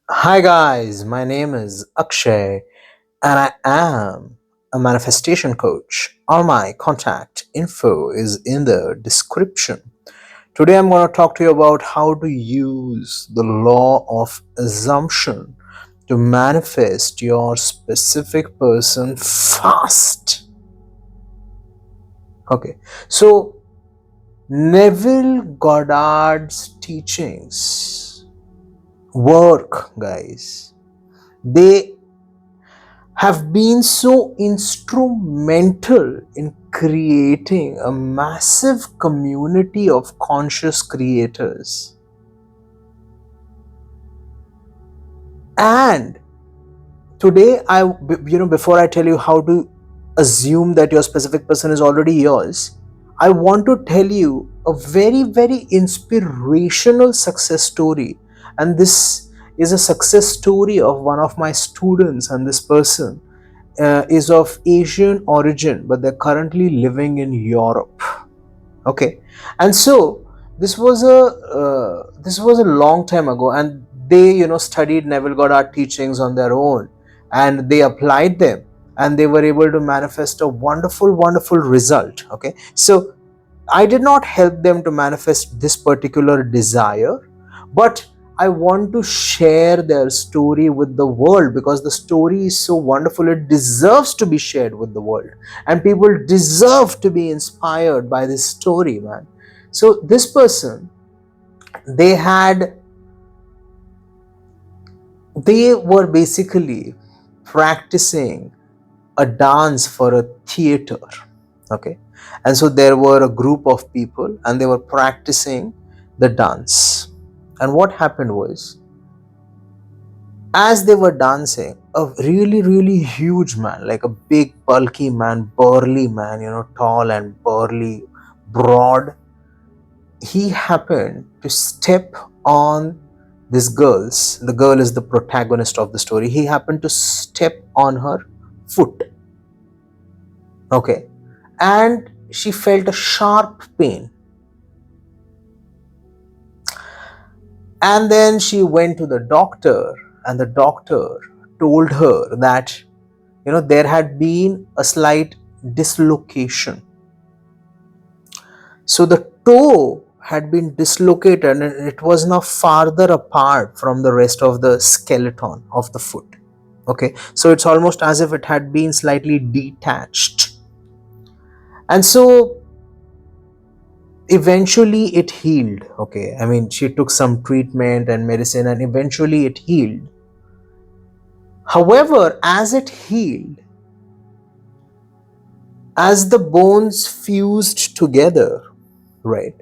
Hi guys, my name is Akshay and I am a manifestation coach. All my contact info is in the description. Today I'm going to talk to you about how to use the law of assumption to manifest your specific person fast. Okay, so Neville Goddard's teachings work, guys. They have been so instrumental in creating a massive community of conscious creators. And today, before I tell you how to assume that your specific person is already yours, I want to tell you a very, very inspirational success story. And this is a success story of one of my students, and this person is of Asian origin, but they're currently living in Europe. Okay, and so this was a long time ago, and they studied Neville Goddard teachings on their own, and they applied them, and they were able to manifest a wonderful, wonderful result. Okay, so I did not help them to manifest this particular desire, but I want to share their story with the world because the story is so wonderful. It deserves to be shared with the world, and people deserve to be inspired by this story, man. So, this person, they had, they were basically practicing a dance for a theater. Okay, and so there were a group of people and they were practicing the dance. And what happened was, as they were dancing, a really, really huge man, like a big bulky man, burly man, tall and burly, broad, he happened to step on this girl's, the girl is the protagonist of the story, he happened to step on her foot. Okay, and she felt a sharp pain. And then she went to the doctor, and the doctor told her that there had been a slight dislocation. So the toe had been dislocated, and it was now farther apart from the rest of the skeleton of the foot. Okay, so it's almost as if it had been slightly detached. And so eventually it healed. Okay, I mean, she took some treatment and medicine, and eventually it healed. However, as it healed, as the bones fused together, right,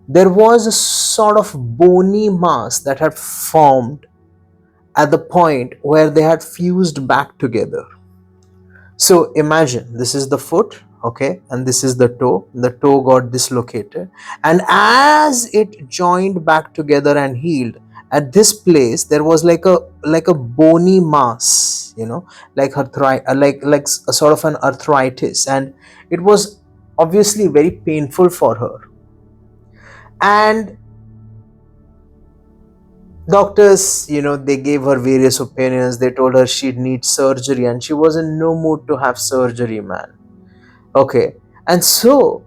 there was a sort of bony mass that had formed at the point where they had fused back together. So imagine this is the foot, okay, and this is the toe. The toe got dislocated, and as it joined back together and healed, at this place there was like a bony mass, like like a sort of an arthritis, and it was obviously very painful for her. And doctors, they gave her various opinions. They told her she'd need surgery, and she was in no mood to have surgery, man. Okay, and so,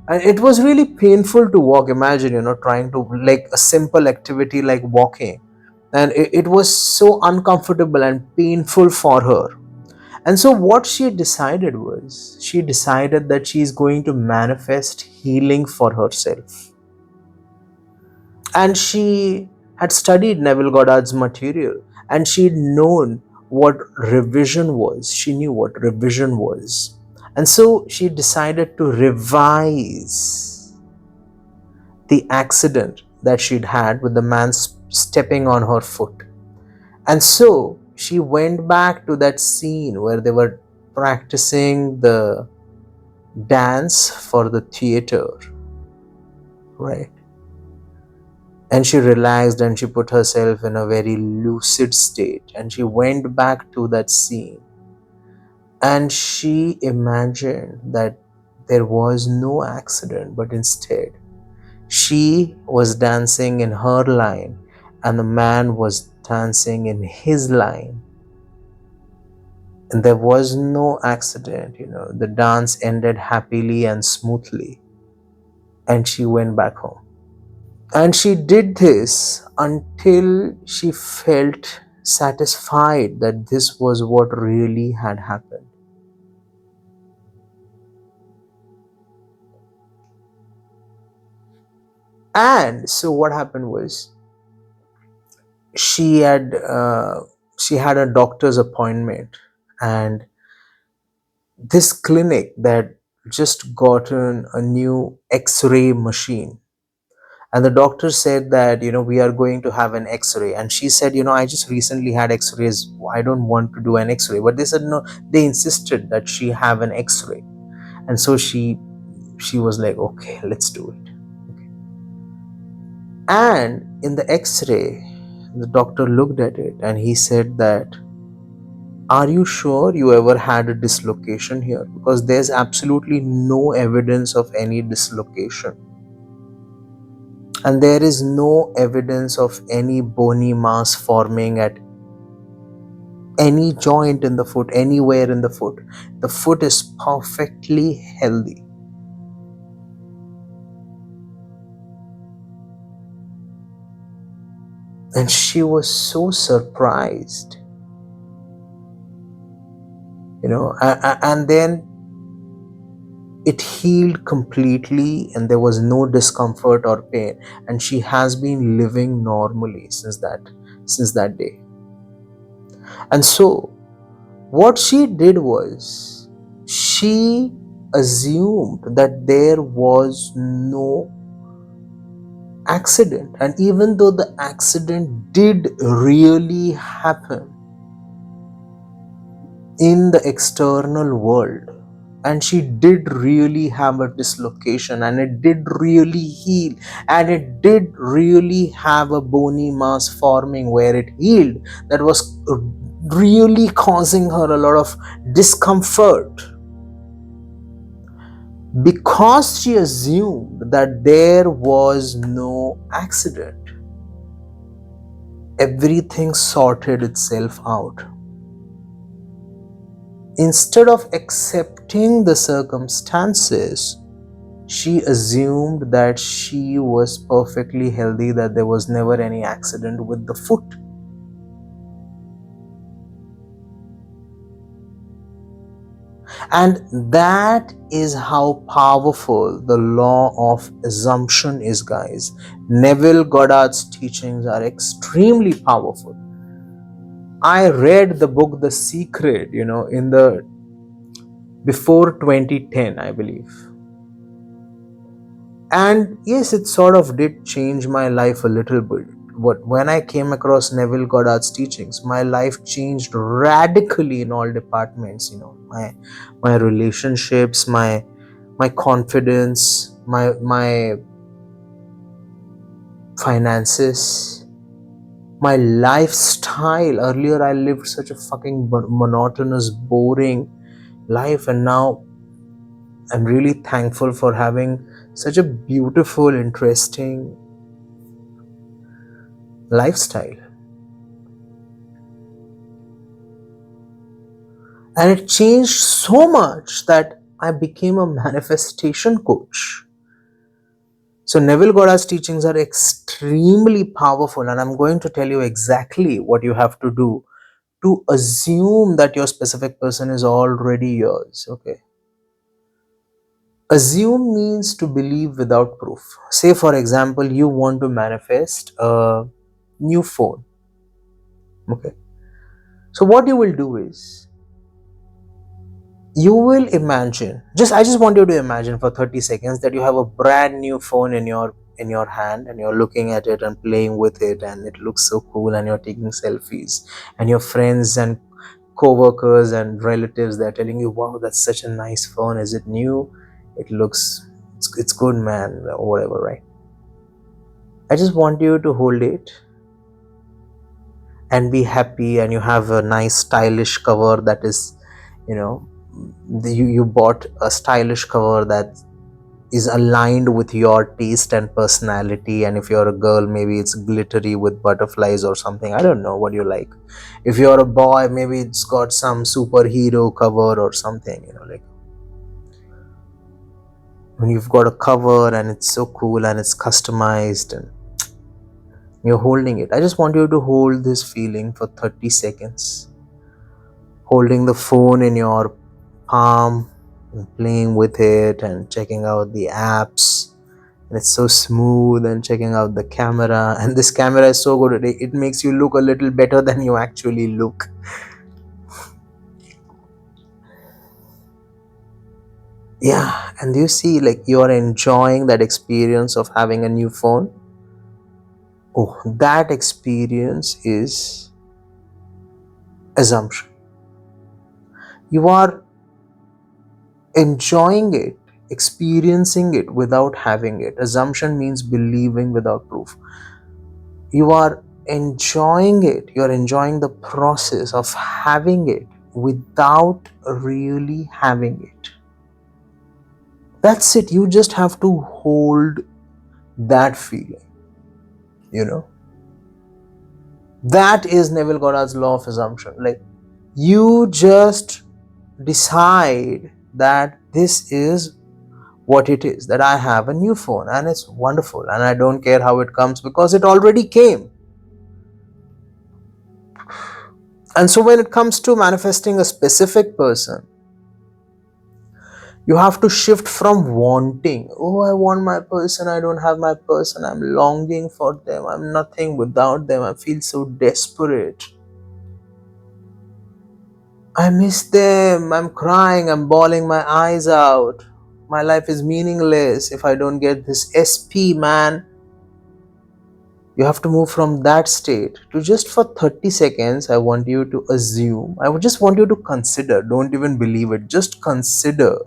and it was really painful to walk. Imagine, trying to, like, a simple activity like walking, and it was so uncomfortable and painful for her. And so what she decided was, she decided that she is going to manifest healing for herself. And she had studied Neville Goddard's material, and she'd known what revision was. She knew what revision was. And so she decided to revise the accident that she'd had with the man stepping on her foot. And so she went back to that scene where they were practicing the dance for the theater, right? And she relaxed and she put herself in a very lucid state, and she went back to that scene, and she imagined that there was no accident, but instead she was dancing in her line, and the man was dancing in his line, and there was no accident. The dance ended happily and smoothly, and she went back home. And she did this until she felt satisfied that this was what really had happened. And so what happened was, she had she had a doctor's appointment, and this clinic that just gotten a new x-ray machine, and the doctor said that we are going to have an x-ray, and she said, I just recently had x-rays, I don't want to do an x-ray. But they said no, they insisted that she have an x-ray. And so she was like, okay, let's do it. And in the x-ray, the doctor looked at it and he said that, are you sure you ever had a dislocation here? Because there's absolutely no evidence of any dislocation. And there is no evidence of any bony mass forming at any joint in the foot, anywhere in the foot. The foot is perfectly healthy. And she was so surprised, and then it healed completely and there was no discomfort or pain, and she has been living normally since that day. And so what she did was, she assumed that there was no accident, and even though the accident did really happen in the external world, and she did really have a dislocation, and it did really heal, and it did really have a bony mass forming where it healed, that was really causing her a lot of discomfort. Because she assumed that there was no accident, everything sorted itself out. Instead of accepting the circumstances, she assumed that she was perfectly healthy, that there was never any accident with the foot. And that is how powerful the law of assumption is, guys. Neville Goddard's teachings are extremely powerful. I read the book The Secret, in the before 2010, I believe. And yes, it sort of did change my life a little bit. But when I came across Neville Goddard's teachings, my life changed radically in all departments. My relationships, my confidence, my finances, my lifestyle. Earlier, I lived such a fucking monotonous, boring life, and now I'm really thankful for having such a beautiful, interesting lifestyle. And it changed so much that I became a manifestation coach. So Neville Goddard's teachings are extremely powerful, and I'm going to tell you exactly what you have to do to assume that your specific person is already yours. Okay. Assume means to believe without proof. Say, for example, you want to manifest a new phone. Okay. So what you will do is, you will imagine, I just want you to imagine for 30 seconds that you have a brand new phone in your hand, and you're looking at it and playing with it, and it looks so cool, and you're taking selfies, and your friends and co-workers and relatives, they're telling you, wow, that's such a nice phone, is it new? It's good, man, or whatever, right? I just want you to hold it and be happy, and you have a nice stylish cover that is, you bought a stylish cover that is aligned with your taste and personality. And if you're a girl, maybe it's glittery with butterflies or something. I don't know what you like. If you're a boy, maybe it's got some superhero cover or something, like when you've got a cover and it's so cool and it's customized and you're holding it. I just want you to hold this feeling for 30 seconds, holding the phone in your palm and playing with it and checking out the apps. And it's so smooth, and checking out the camera. And this camera is so good, it makes you look a little better than you actually look. Yeah, and you see, like, you are enjoying that experience of having a new phone. Oh, that experience is assumption. You are enjoying it, experiencing it without having it. Assumption means believing without proof. You are enjoying it, you're enjoying the process of having it without really having it. That's it. You just have to hold that feeling, that is Neville Goddard's law of assumption. Like, you just decide that this is what it is, that I have a new phone and it's wonderful and I don't care how it comes because it already came. And so when it comes to manifesting a specific person, you have to shift from wanting, oh, I want my person, I don't have my person, I'm longing for them, I'm nothing without them, I feel so desperate, I miss them, I'm crying, I'm bawling my eyes out, my life is meaningless if I don't get this SP, man. You have to move from that state to just for 30 seconds. I want you to assume, I would just want you to consider, don't even believe it, just consider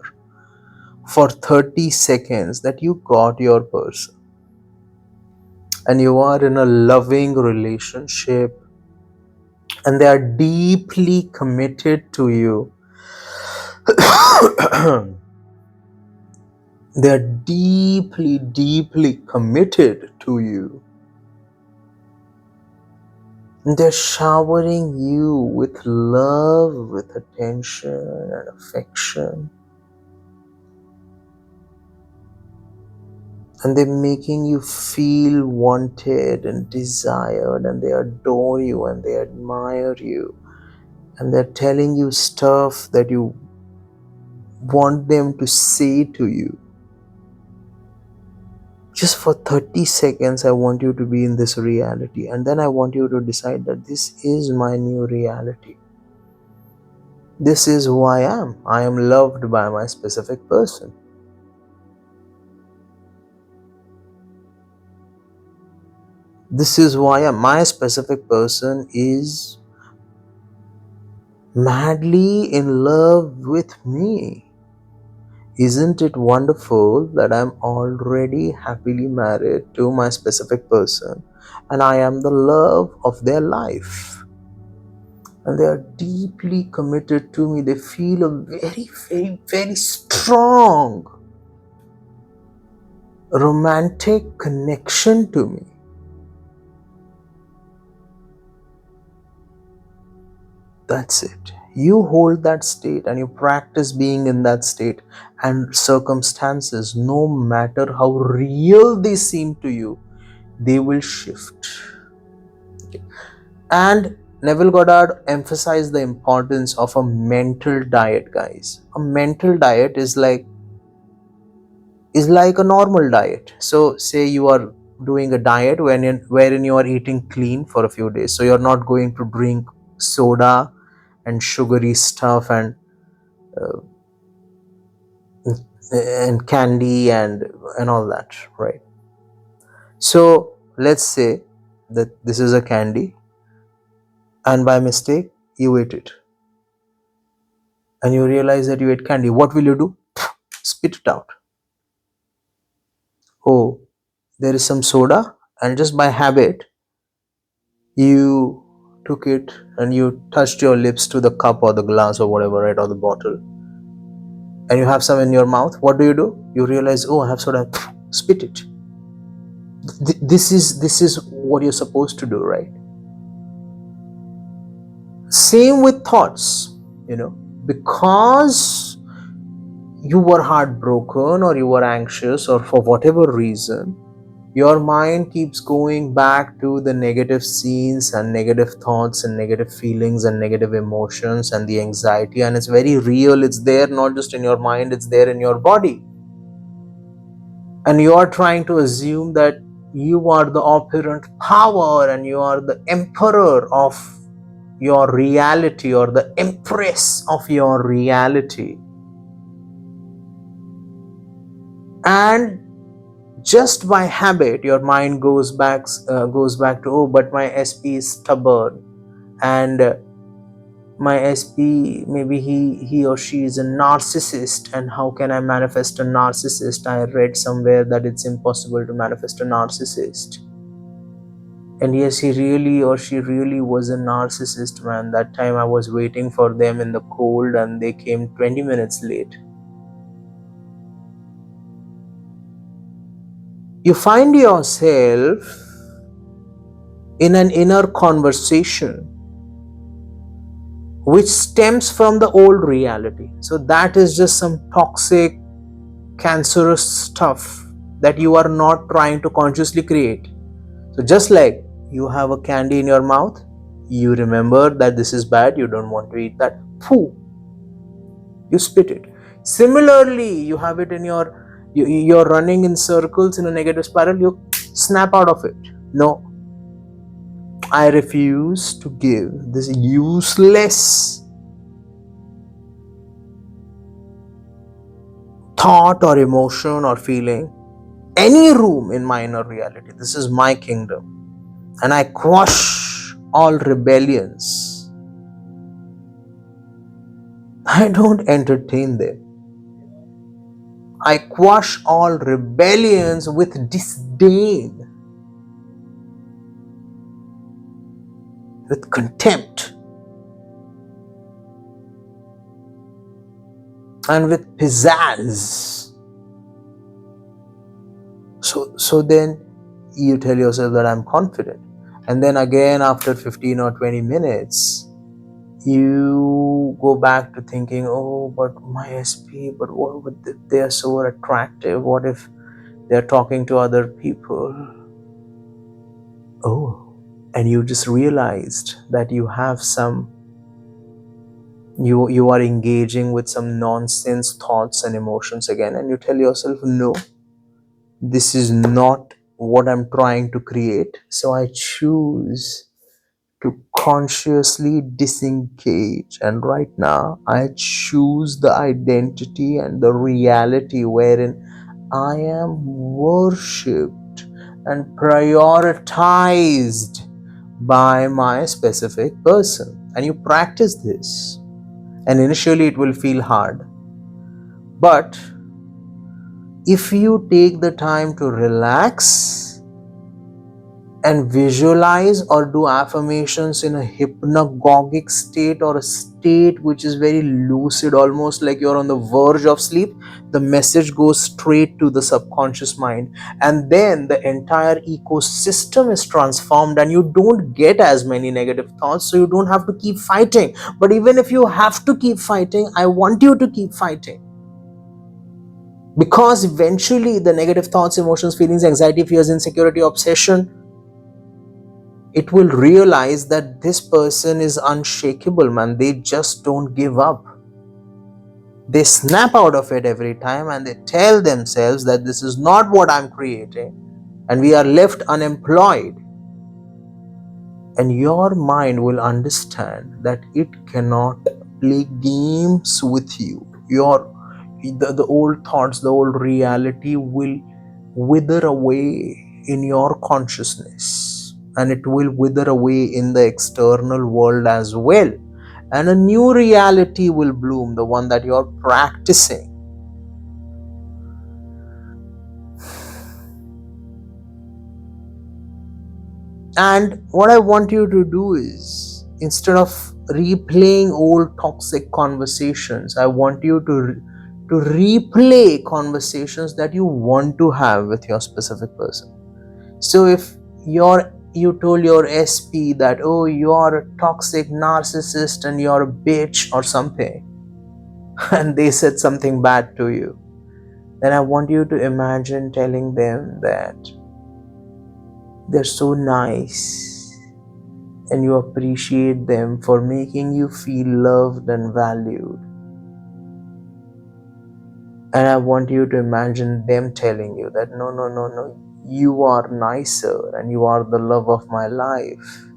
for 30 seconds that you got your person and you are in a loving relationship and they are deeply committed to you. They are deeply, deeply committed to you. They're showering you with love, with attention and affection. And they're making you feel wanted and desired, and they adore you and they admire you. And they're telling you stuff that you want them to say to you. Just for 30 seconds, I want you to be in this reality. And then I want you to decide that this is my new reality. This is who I am. I am loved by my specific person. This is who I am. My specific person is madly in love with me. Isn't it wonderful that I'm already happily married to my specific person and I am the love of their life? And they are deeply committed to me. They feel a very, very, very strong romantic connection to me. That's it. You hold that state and you practice being in that state, and circumstances, no matter how real they seem to you, they will shift. And Neville Goddard emphasized the importance of a mental diet, guys. A mental diet is like a normal diet. So say you are doing a diet wherein you are eating clean for a few days. So you're not going to drink soda and sugary stuff and candy and all that, right? So let's say that this is a candy and by mistake you ate it and you realize that you ate candy. What will you do? Spit it out. Oh, there is some soda, and just by habit you took it and you touched your lips to the cup or the glass or whatever, right, or the bottle, and you have some in your mouth, what do? You realize, oh, I have soda, spit it. This is what you're supposed to do, right? Same with thoughts, because you were heartbroken or you were anxious or for whatever reason, your mind keeps going back to the negative scenes and negative thoughts and negative feelings and negative emotions and the anxiety, and it's very real. It's there not just in your mind, it's there in your body. And you are trying to assume that you are the operant power and you are the emperor of your reality or the empress of your reality. And just by habit, your mind goes back to, oh, but my SP is stubborn, and my SP, maybe he or she is a narcissist, and how can I manifest a narcissist? I read somewhere that it's impossible to manifest a narcissist. And yes, he really or she really was a narcissist, man. That time I was waiting for them in the cold and they came 20 minutes late. You find yourself in an inner conversation which stems from the old reality. So that is just some toxic, cancerous stuff that you are not trying to consciously create. So just like you have a candy in your mouth, you remember that this is bad, you don't want to eat that, poo, you spit it. Similarly, you have it in you're running in circles in a negative spiral, you snap out of it. No, I refuse to give this useless thought or emotion or feeling any room in my inner reality. This is my kingdom. And I quash all rebellions. I don't entertain them. I quash all rebellions with disdain, with contempt, and with pizzazz. So then you tell yourself that I'm confident. And then again, after 15 or 20 minutes, you go back to thinking, oh, but my SP, but what if they are so attractive? What if they're talking to other people? Oh, and you just realized that you have you are engaging with some nonsense thoughts and emotions again, and you tell yourself, no, this is not what I'm trying to create. So I choose to consciously disengage, and right now I choose the identity and the reality wherein I am worshipped and prioritized by my specific person. And you practice this, and initially it will feel hard, but if you take the time to relax and visualize or do affirmations in a hypnagogic state or a state which is very lucid, almost like you're on the verge of sleep, the message goes straight to the subconscious mind, and then the entire ecosystem is transformed and you don't get as many negative thoughts, so you don't have to keep fighting. But even if you have to keep fighting, I want you to keep fighting, because eventually the negative thoughts, emotions, feelings, anxiety, fears, insecurity, obsession, it will realize that this person is unshakable, man. They just don't give up. They snap out of it every time and they tell themselves that this is not what I'm creating, and we are left unemployed. And your mind will understand that it cannot play games with you. The old thoughts, the old reality will wither away in your consciousness, and it will wither away in the external world as well, and a new reality will bloom, the one that you're practicing. And what I want you to do is, instead of replaying old toxic conversations, I want you to to replay conversations that you want to have with your specific person. So if you told your SP that, oh, you're a toxic narcissist and you're a bitch or something, and they said something bad to you, then I want you to imagine telling them that they're so nice and you appreciate them for making you feel loved and valued. And I want you to imagine them telling you that, no, no, no, no, you are nicer and you are the love of my life.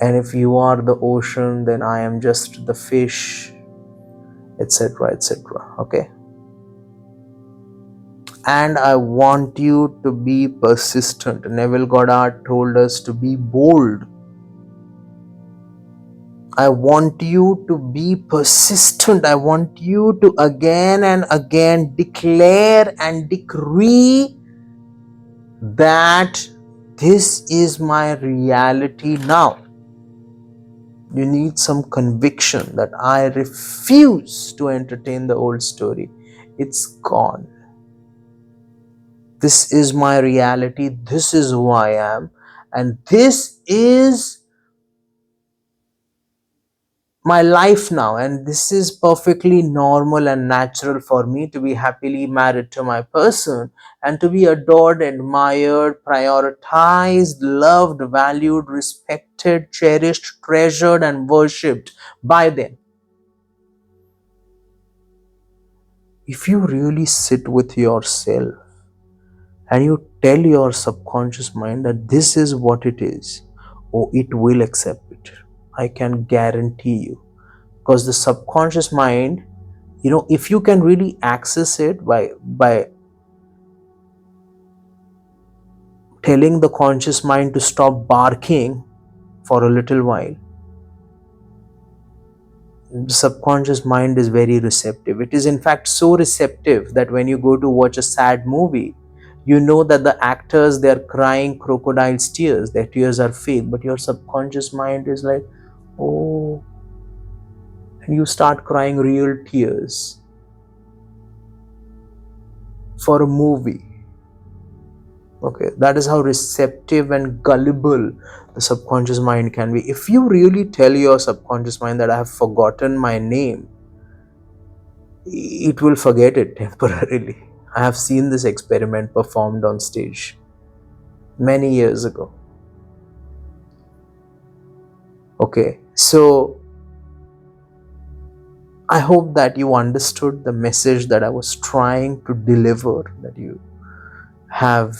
And if you are the ocean, then I am just the fish, etc., etc. Okay? And I want you to be persistent. Neville Goddard told us to be bold. I want you to be persistent. I want you to again and again declare and decree that this is my reality now. You need some conviction that I refuse to entertain the old story. It's gone. This is my reality. This is who I am. And this is my life now, and this is perfectly normal and natural for me to be happily married to my person and to be adored, admired, prioritized, loved, valued, respected, cherished, treasured, and worshipped by them. If you really sit with yourself and you tell your subconscious mind that this is what it is, oh, it will accept it. I can guarantee you. Because the subconscious mind, if you can really access it by telling the conscious mind to stop barking for a little while, the subconscious mind is very receptive. It is in fact so receptive that when you go to watch a sad movie, you know that the actors, they're crying crocodile's tears, their tears are fake, but your subconscious mind is like, oh, and you start crying real tears for a movie. Okay, that is how receptive and gullible the subconscious mind can be. If you really tell your subconscious mind that I have forgotten my name, it will forget it temporarily. I have seen this experiment performed on stage many years ago. Okay, so I hope that you understood the message that I was trying to deliver, that you have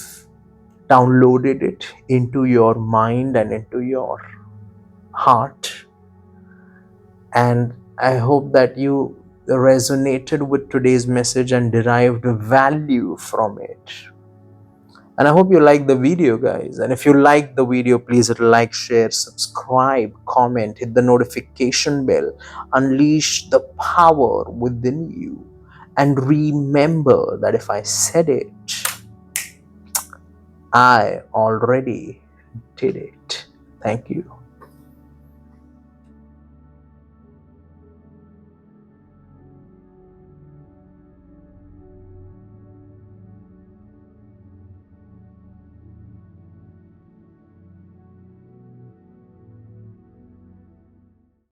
downloaded it into your mind and into your heart. And I hope that you resonated with today's message and derived value from it. And I hope you like the video, guys. And if you like the video, please hit like, share, subscribe, comment, hit the notification bell, unleash the power within you. And remember that if I said it, I already did it. Thank you.